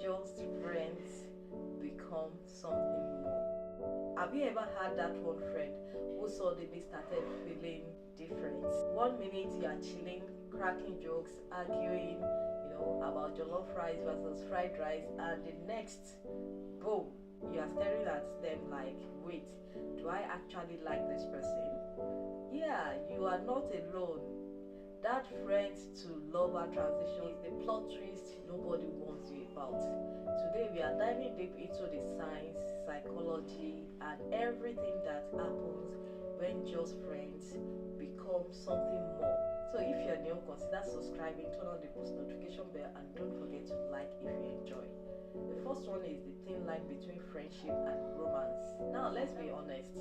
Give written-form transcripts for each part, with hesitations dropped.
just friends become something more. Have you ever had that one friend who suddenly started feeling different? 1 minute you are chilling, cracking jokes, arguing, about jollof rice versus fried rice, and the next, boom, you are staring at them like, wait, do I actually like this person? Yeah, you are not alone. That friend to lover transition is the plot twist nobody warns you about. Today we are diving deep into the science, psychology, and everything that happens when just friends become something more. So if you're new, consider subscribing, turn on the post notification bell, and don't forget to like if you enjoy. The first one is the thin line between friendship and romance. Now let's be honest,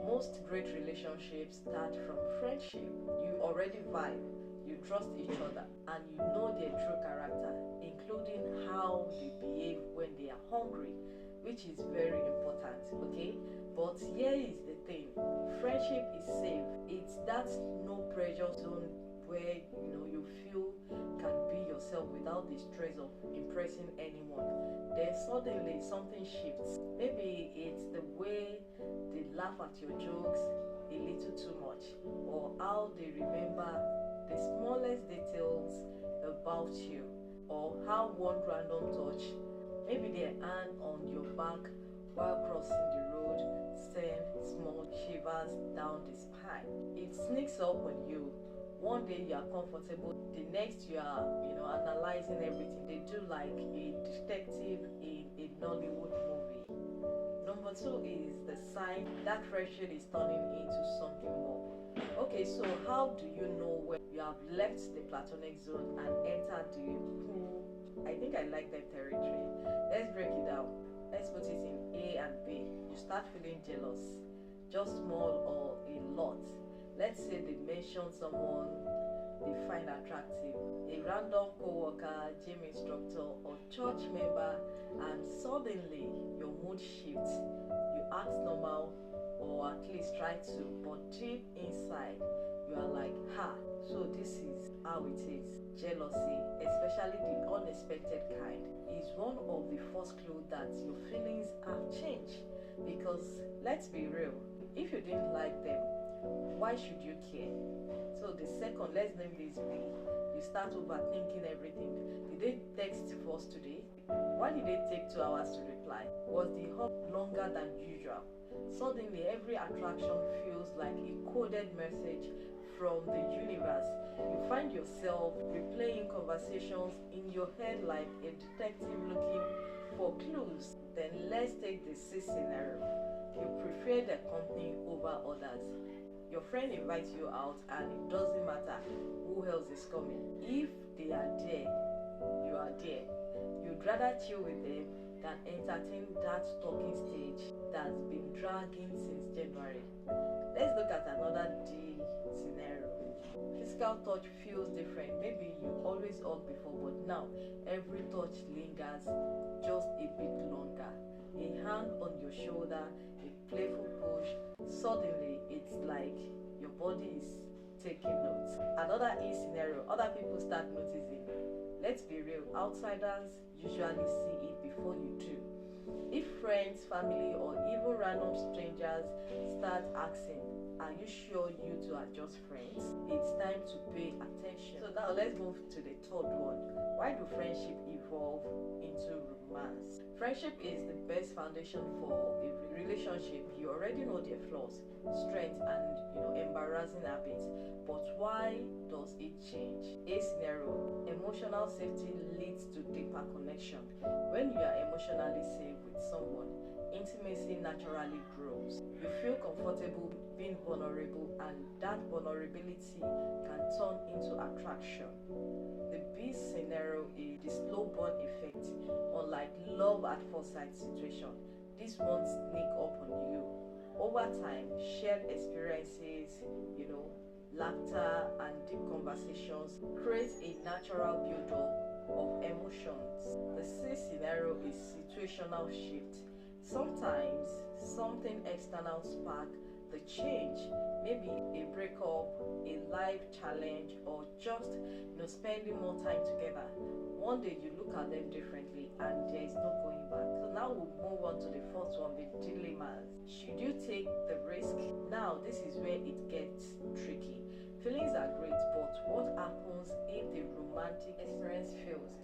most great relationships start from friendship. You already vibe, you trust each other, and you know their true character, including how they behave when they are hungry, which is very important, okay? But here is the thing, friendship is safe. It's that no pressure zone where you feel can be yourself without the stress of impressing anyone. Then suddenly something shifts. Maybe it's the way they laugh at your jokes a little too much, or how they remember the smallest details about you, or how one random touch, maybe their hand on your back while crossing the road, send small shivers down the spine. It sneaks up on you. One day you are comfortable, the next you are analyzing everything. They do like a detective in a Nollywood movie. Number 2 is the sign that friendship is turning into something more. Okay, so how do you know when you have left the platonic zone and entered the who I think I like that territory? Let's break it down. Let's put it in A and B. You start feeling jealous, just small or a lot. Let's say they mention someone they find attractive, a random co-worker, gym instructor, or church member, and suddenly your mood shifts. You act normal, or at least try to, but deep inside you are like, so this is how it is. Jealousy, especially the unexpected kind, is one of the first clues that your feelings have changed. Because let's be real, if you didn't like them, why should you care? So the second, let's name this B, you start overthinking everything. Did they text first today? Why did they take 2 hours to reply? Was the hug longer than usual? Suddenly every attraction feels like a coded message from the universe. You find yourself replaying conversations in your head like a detective looking for clues. Then let's take the C scenario. You prefer their company over others. Your friend invites you out and it doesn't matter who else is coming. If they are there, you are there. You'd rather chill with them than entertain that talking stage that's been dragging since January. Let's look at another D scenario. Physical touch feels different. Maybe you always hug before, but now every touch lingers just a bit longer. A hand on your shoulder, a playful push, suddenly it's like your body is taking notes. Another E scenario, other people start noticing. Let's be real, outsiders usually see it before you do. If friends, family, or even random strangers start asking, are you sure you two are just friends? It's time to pay attention. So now let's move to the third one. Why do friendship evolve into romance? Friendship is the best foundation for a relationship. You already know their flaws, strengths, and embarrassing habits. But why does it change? A scenario, emotional safety leads to deeper connection. When you are emotionally safe with someone, intimacy naturally grows. You feel comfortable being vulnerable, and that vulnerability can turn into attraction. The B scenario is the slow burn effect. Unlike love at first sight situation, this won't sneak up on you. Over time, shared experiences, laughter and deep conversations create a natural build-up of emotions. The C scenario is situational shift. Sometimes something external spark the change, maybe a breakup, a life challenge, or just spending more time together, one day you look at them differently and there is no going back. So now we'll move on to the first one, the dilemmas. Should you take the risk? Now this is where it gets tricky. Feelings are great, but what happens if the romantic experience fails?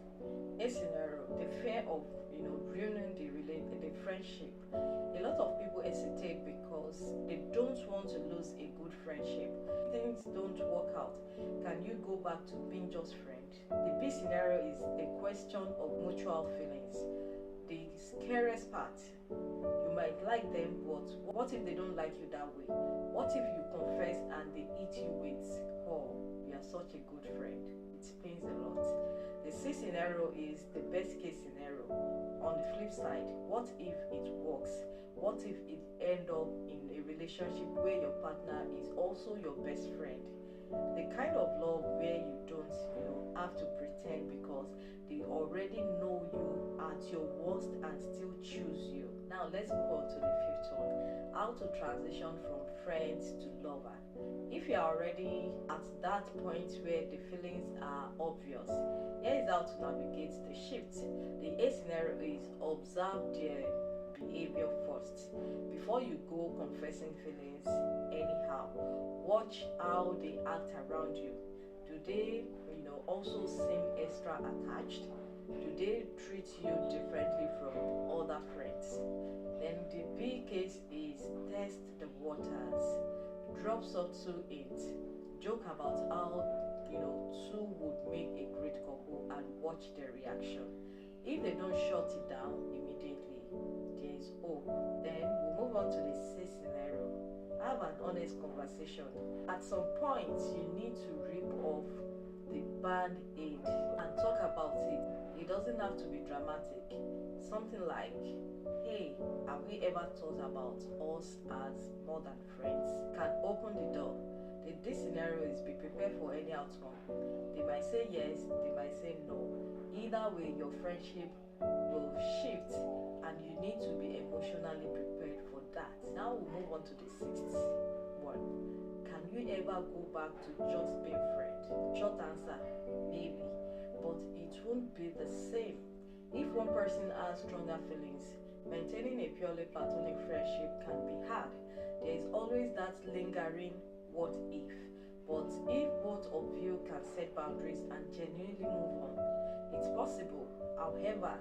A scenario, the fear of ruining the friendship. A lot of people hesitate because they don't want to lose a good friendship. Things don't work out. Can you go back to being just friends? The B scenario is the question of mutual feelings. The scariest part, you might like them, but what if they don't like you that way? What if you confess and they eat you with, oh, you are such a good friend? It pains a lot. The C scenario is the best case scenario. On the flip side, what if it works? What if it ends up in a relationship where your partner is also your best friend? The kind of love where you don't have to pretend because they already know you at your worst and still choose you. Now let's move on to the fifth one. How to transition from friends to lover. If you are already at that point where the feelings are obvious, here is how to navigate the shift. The A scenario is observe their behavior first. Before you go confessing feelings anyhow, watch how they act around you. Do they also seem extra attached? Do they treat you differently from other friends? Then the B case is test the waters. Drop subtle hints. Joke about how two would make a great couple and watch their reaction. If they don't shut it down immediately, there is hope. Then we'll move on to the C scenario. Have an honest conversation. At some point, you need to rip off the band-aid and talk about it. It doesn't have to be dramatic. Something like, hey, have we ever thought about us as more than friends? Can open the door. This scenario is be prepared for any outcome. They might say yes, they might say no. Either way, your friendship will shift and you need to be emotionally prepared for that. Now we'll move on to the sixth one. Can you ever go back to just being friends? Short answer, maybe, but it won't be the same. If one person has stronger feelings, maintaining a purely platonic friendship can be hard. There is always that lingering what if. But if both of you can set boundaries and genuinely move on, it's possible. However,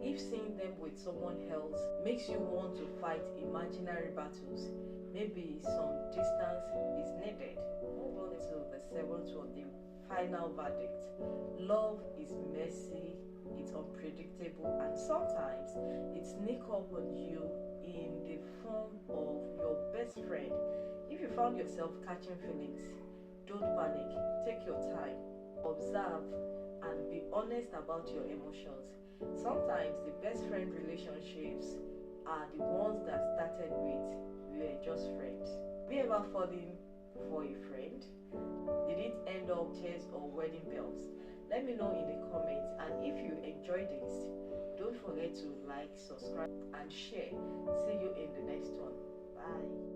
if seeing them with someone else makes you want to fight imaginary battles, maybe some distance is needed. Move on to the seventh one, the final verdict. Love is messy, it's unpredictable, and sometimes it sneaks up on you in the form of your best friend. If you found yourself catching feelings, don't panic. Take your time, observe, and be honest about your emotions. Sometimes the best friend relationships are the ones that started with we were just friends. Have you ever fallen for a friend? Did it end up tears or wedding bells? Let me know in the comments, and if you enjoyed this, don't forget to like, subscribe, and share. See you in the next one. Bye.